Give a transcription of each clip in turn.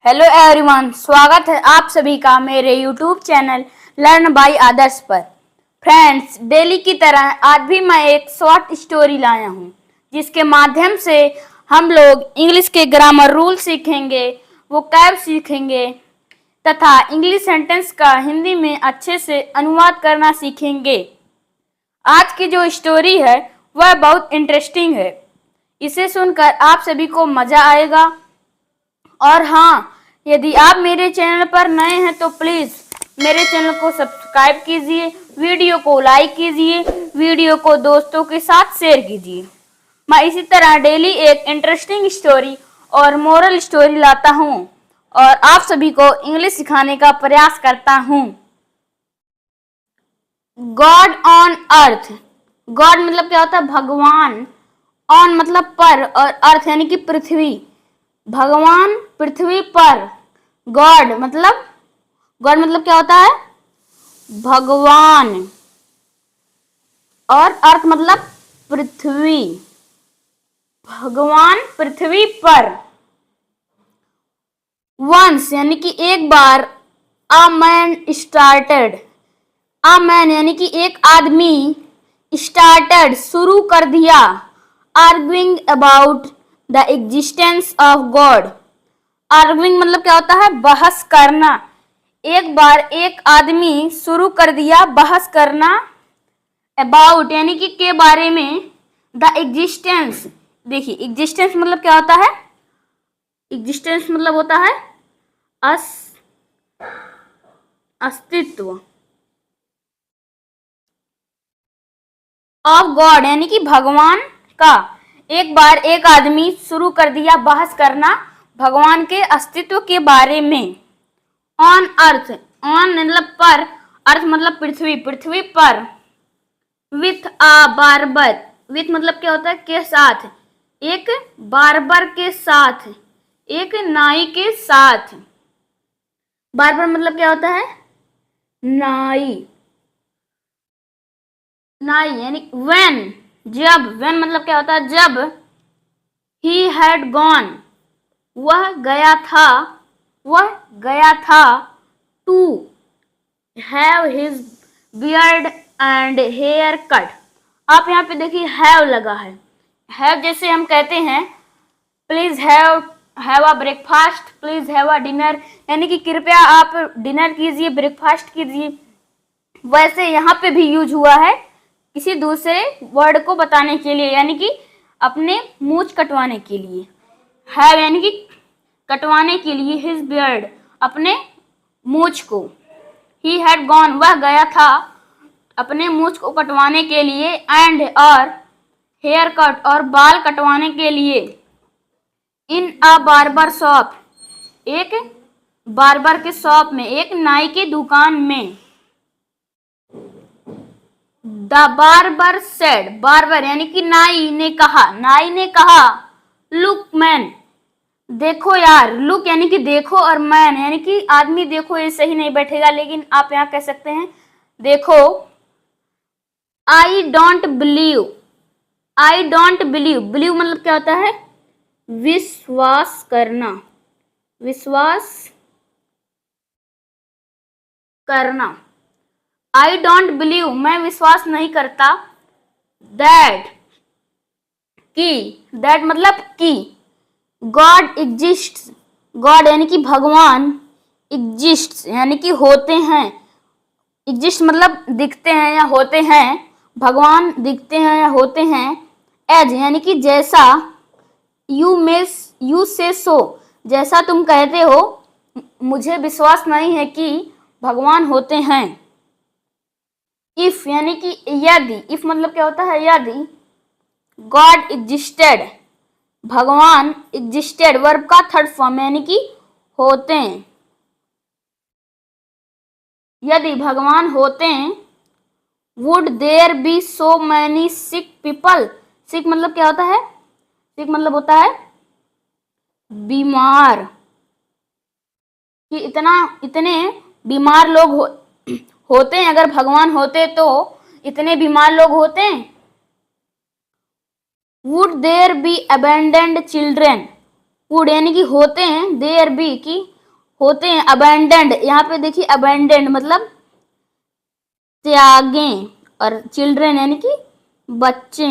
Hello everyone, स्वागत है आप सभी का मेरे यूट्यूब चैनल लर्न बाय आदर्श पर। फ्रेंड्स, डेली की तरह आज भी मैं एक शॉर्ट स्टोरी लाया हूँ जिसके माध्यम से हम लोग इंग्लिश के ग्रामर रूल सीखेंगे, वोकैब सीखेंगे तथा इंग्लिश सेंटेंस का हिंदी में अच्छे से अनुवाद करना सीखेंगे। आज की जो स्टोरी है वह बहुत इंटरेस्टिंग है। इसे सुनकर आप सभी को मज़ा आएगा। और हाँ, यदि आप मेरे चैनल पर नए हैं तो प्लीज़ मेरे चैनल को सब्सक्राइब कीजिए, वीडियो को लाइक कीजिए, वीडियो को दोस्तों के साथ शेयर कीजिए। मैं इसी तरह डेली एक इंटरेस्टिंग स्टोरी और मोरल स्टोरी लाता हूँ और आप सभी को इंग्लिश सिखाने का प्रयास करता हूँ। God on earth. गॉड मतलब क्या होता है? भगवान। ऑन मतलब पर और अर्थ यानी कि पृथ्वी। भगवान पृथ्वी पर। गॉड मतलब क्या होता है? भगवान। और अर्थ मतलब पृथ्वी। भगवान पृथ्वी पर। वंस यानी कि एक बार। A man started. A man यानी कि एक आदमी। स्टार्टेड शुरू कर दिया। Arguing about the existence of God. Arguing मतलब क्या होता है? बहस करना। एक बार एक आदमी शुरू कर दिया बहस करना। अबाउट यानी कि के बारे में। द एग्जिस्टेंस, देखिए एग्जिस्टेंस मतलब क्या होता है? एग्जिस्टेंस मतलब होता है अस्तित्व। ऑफ गॉड यानी कि भगवान का। एक बार एक आदमी शुरू कर दिया बहस करना भगवान के अस्तित्व के बारे में। ऑन अर्थ, ऑन मतलब पर, अर्थ मतलब पृथ्वी, पृथ्वी पर। विथ आ बार्बर, विथ मतलब क्या होता है? के साथ। एक बार्बर के साथ, एक नाई के साथ। बार्बर मतलब क्या होता है? नाई। नाई यानी व्हेन, जब। व्हेन मतलब क्या होता है? जब। ही हैड गॉन, वह गया था, वह गया था। To have his beard and hair cut. आप यहाँ पे देखिए हैव लगा है। हैव जैसे हम कहते हैं please have a breakfast, please have a dinner, यानी कि कृपया आप डिनर कीजिए, ब्रेकफास्ट कीजिए। वैसे यहाँ पे भी यूज हुआ है किसी दूसरे वर्ड को बताने के लिए, यानी कि अपने मूंछ कटवाने के लिए। हैव यानी कि कटवाने के लिए। हिज बियर्ड अपने मूंछ को। ही हैड गॉन वह गया था अपने मूंछ को कटवाने के लिए। एंड और हेयर कट और बाल कटवाने के लिए। इन अ बार्बर शॉप एक बार्बर के शॉप में, एक नाई की दुकान में। द बार्बर सेड, बार्बर यानी कि नाई ने कहा, नाई ने कहा लुक मैन, देखो यार। लुक यानी कि देखो और मैन यानी कि आदमी। देखो ये सही नहीं बैठेगा लेकिन आप यहाँ कह सकते हैं देखो। I don't believe, I don't believe, believe मतलब क्या होता है? विश्वास करना, विश्वास करना। आई डोंट बिलीव मैं विश्वास नहीं करता। दैट की, दैट मतलब की। गॉड एग्जिस्ट्स, गॉड यानी कि भगवान। एग्जिस्ट्स यानी कि होते हैं। एग्जिस्ट मतलब दिखते हैं या होते हैं। भगवान दिखते हैं या होते हैं। एज यानी कि जैसा। यू से सो, जैसा तुम कहते हो। मुझे विश्वास नहीं है कि भगवान होते हैं। इफ यानी कि यदि। इफ मतलब क्या होता है? यदि। गॉड एग्जिस्टेड, भगवान एग्जिस्टेड वर्ब का थर्ड फॉर्म यानी कि होते हैं। यदि भगवान होते हैं। Would there be so many sick people, sick मतलब क्या होता है? सिक मतलब होता है बीमार। कि इतने बीमार लोग होते हैं। अगर भगवान होते तो इतने बीमार लोग होते हैं। Would there be abandoned children, would यानी कि होते हैं, देयर बी की होते हैं। अबैंडेंड, यहाँ पे देखिए अबैंडेंड मतलब त्यागे, और चिल्ड्रन यानी कि बच्चे।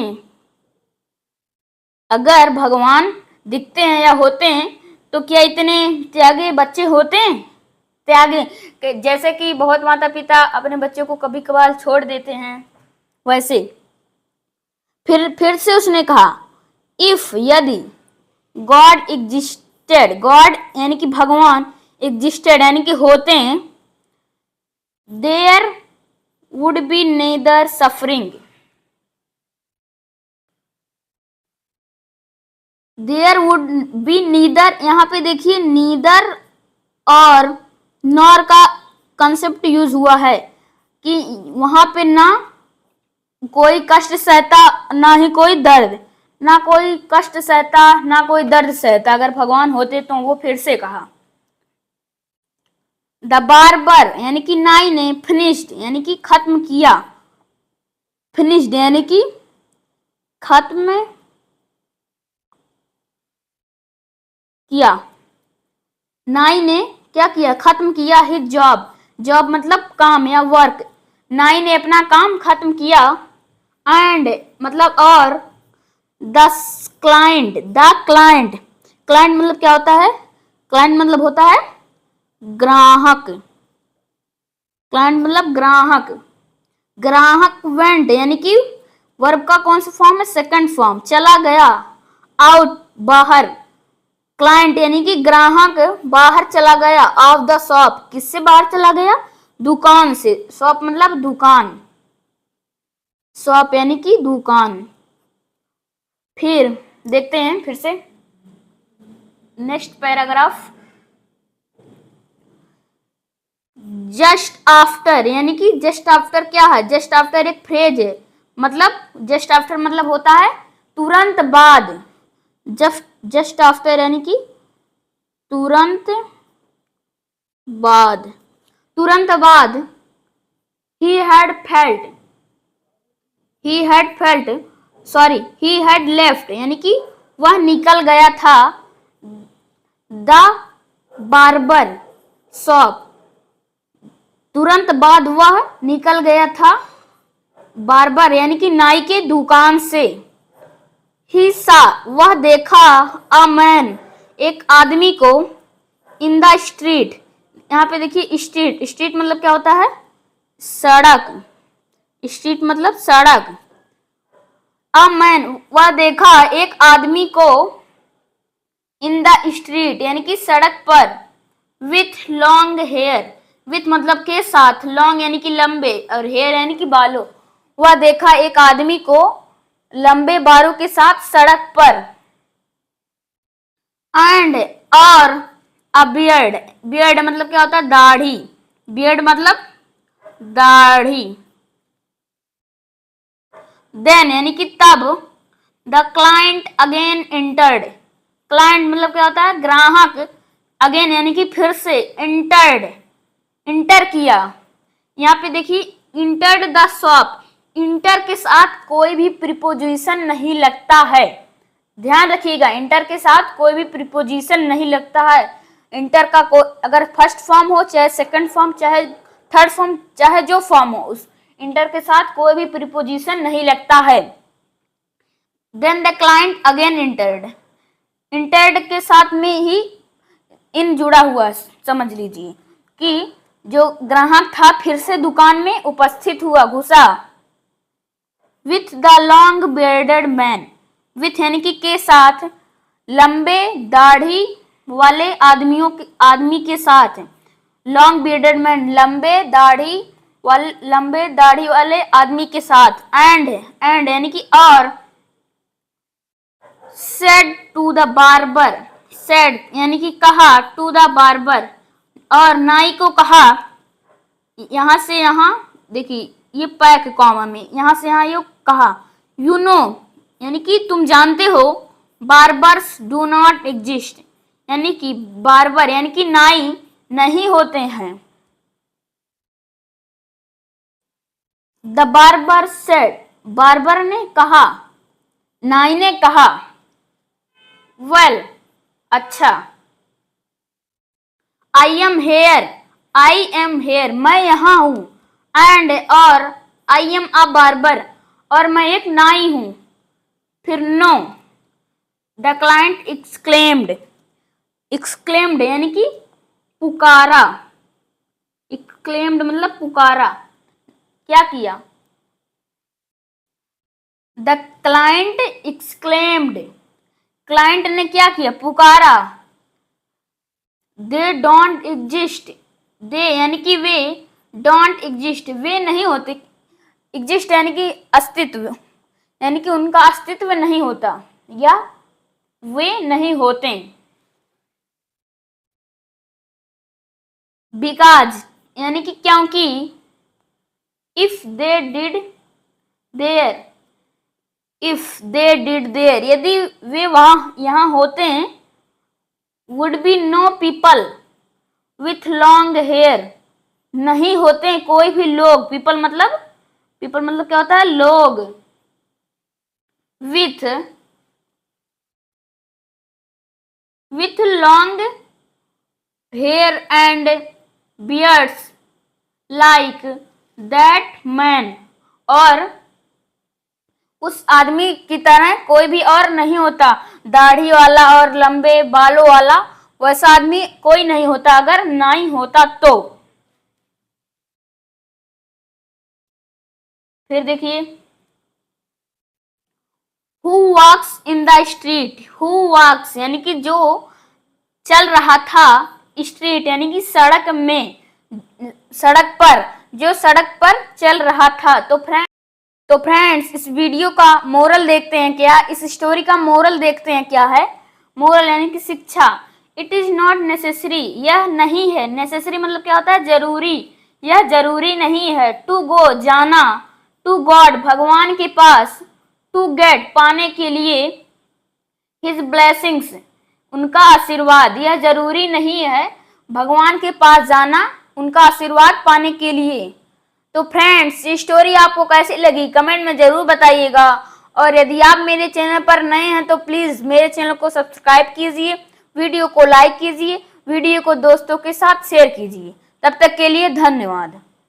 अगर भगवान दिखते हैं या होते हैं तो क्या इतने त्यागे बच्चे होते हैं? त्यागे जैसे कि बहुत माता पिता अपने बच्चों को कभी कभार छोड़ देते हैं, वैसे। फिर से उसने कहा, इफ यदि गॉड एग्जिस्टेड, गॉड यानी कि भगवान, एग्जिस्टेड यानी कि होते हैं, there would be neither suffering, there would be neither, यहाँ पे देखिए नीदर और नॉर का कंसेप्ट यूज हुआ है कि वहां पे ना कोई कष्ट सहता, ना ही कोई दर्द, ना कोई कष्ट सहता ना कोई दर्द सहता अगर भगवान होते तो। वो फिर से कहा, द बार्बर यानी कि नाई ने, फिनिश्ड यानी कि खत्म किया, फिनिश्ड यानी कि खत्म किया, नाई ने क्या किया? खत्म किया हिज जॉब, जॉब मतलब काम या वर्क, नाई ने अपना काम खत्म किया। एंड मतलब और, the client, the client, client मतलब क्या होता है? क्लाइंट मतलब होता है ग्राहक, क्लाइंट मतलब ग्राहक, ग्राहक वेंट यानी कि वर्ब का कौन सा फॉर्म है? सेकंड फॉर्म, चला गया, आउट बाहर, क्लाइंट यानी कि ग्राहक बाहर चला गया, ऑफ द शॉप किससे बाहर चला गया? दुकान से, शॉप मतलब दुकान, शॉप यानी कि दुकान। फिर देखते हैं फिर से नेक्स्ट पैराग्राफ, जस्ट आफ्टर यानी कि जस्ट आफ्टर क्या है? जस्ट आफ्टर एक फ्रेज है, मतलब जस्ट आफ्टर मतलब होता है तुरंत बाद, जस्ट आफ्टर यानी कि तुरंत बाद, तुरंत बाद। he had felt sorry he had left यानी कि वह निकल गया था, द बार्बर शॉप, तुरंत बाद वह निकल गया था बार्बर यानी कि नाई के दुकान से। ही सा वह देखा, अ मैन एक आदमी को, इन द स्ट्रीट, यहाँ पे देखिए स्ट्रीट, स्ट्रीट मतलब क्या होता है? सड़क, स्ट्रीट मतलब सड़क। अ मैन वह देखा एक आदमी को, इन द स्ट्रीट यानी कि सड़क पर, विथ लॉन्ग हेयर, विथ मतलब के साथ, लॉन्ग यानी कि लंबे और हेयर यानी कि बालों, वह देखा एक आदमी को लंबे बालों के साथ सड़क पर। एंड और अ बियर्ड, बियर्ड मतलब क्या होता है? दाढ़ी, बियर्ड मतलब दाढ़ी। देन यानी कि तब, the client again entered, client मतलब क्या होता है? ग्राहक, अगेन यानी कि फिर से, एंटर्ड इंटर किया। यहाँ पे देखिए इंटर्ड द शॉप, इंटर के साथ कोई भी प्रीपोजिशन नहीं लगता है, ध्यान रखिएगा, इंटर के साथ कोई भी प्रीपोजिशन नहीं लगता है। इंटर का अगर फर्स्ट फॉर्म हो, चाहे सेकंड फॉर्म, चाहे थर्ड फॉर्म, चाहे जो फॉर्म हो, उस इंटर के साथ कोई भी प्रीपोजिशन नहीं लगता है। Then the client again entered, entered के साथ में ही इन जुड़ा हुआ, समझ लीजिए कि जो ग्राहक था फिर से दुकान में उपस्थित हुआ, घुसा। With the long bearded man, with यानी कि के साथ, लंबे दाढ़ी वाले आदमी के साथ, लॉन्ग बियर्डेड मैन लंबे दाढ़ी वाले आदमी के साथ। एंड यानी कि और, said to the barber, said यानी कि कहा, टू द बार्बर और नाई को कहा, यहां से यहां देखिए ये पैक कॉमा में, यहां से यहां ये कहा, यू नो यानी कि तुम जानते हो, बार्बर्स डू नॉट एग्जिस्ट यानी कि बार्बर यानी कि नाई नहीं होते हैं। द बार्बर सेड, बार्बर ने कहा, नाई ने कहा, वेल अच्छा, आई एम हेयर, मैं यहाँ हूँ। एंड और आई एम अ बार्बर, और मैं एक नाई हूँ। फिर नो, द क्लाइंट एक्सक्लेम्ड यानी कि पुकारा। एक्सक्लेम्ड मतलब पुकारा, क्या किया? द क्लाइंट एक्सक्लेम्ड, क्लाइंट ने क्या किया? पुकारा। दे डोंट एग्जिस्ट, दे यानी कि वे, डोंट एग्जिस्ट वे नहीं होते, एग्जिस्ट यानी कि अस्तित्व, यानी कि उनका अस्तित्व नहीं होता या वे नहीं होते। बिकॉज यानी कि क्योंकि, if they did there, if they did there यदि वे वहां यहाँ होते हैं, would be no people with long hair, नहीं होते कोई भी लोग, पीपल मतलब क्या होता है? लोग। With long hair and beards like that man, और उस आदमी की तरह कोई भी और नहीं होता, दाढ़ी वाला और लंबे बालों वाला वैसा आदमी कोई नहीं होता अगर नाई होता तो। फिर देखिए, who walks in the street, who walks यानी कि जो चल रहा था, स्ट्रीट यानी कि सड़क में, सड़क पर, जो सड़क पर चल रहा था। तो फ्रेंड्स इस वीडियो का मोरल देखते हैं क्या, इस स्टोरी का मोरल देखते हैं क्या है। मोरल यानी कि शिक्षा। इट इज नॉट नेसेसरी, यह नहीं है, नेसेसरी मतलब क्या होता है? जरूरी, यह जरूरी नहीं है। टू गो जाना, टू गॉड भगवान के पास, टू गेट पाने के लिए, हिज ब्लेसिंग्स उनका आशीर्वाद, यह जरूरी नहीं है भगवान के पास जाना उनका आशीर्वाद पाने के लिए। तो फ्रेंड्स ये स्टोरी आपको कैसी लगी कमेंट में जरूर बताइएगा, और यदि आप मेरे चैनल पर नए हैं तो प्लीज मेरे चैनल को सब्सक्राइब कीजिए, वीडियो को लाइक कीजिए, वीडियो को दोस्तों के साथ शेयर कीजिए। तब तक के लिए धन्यवाद।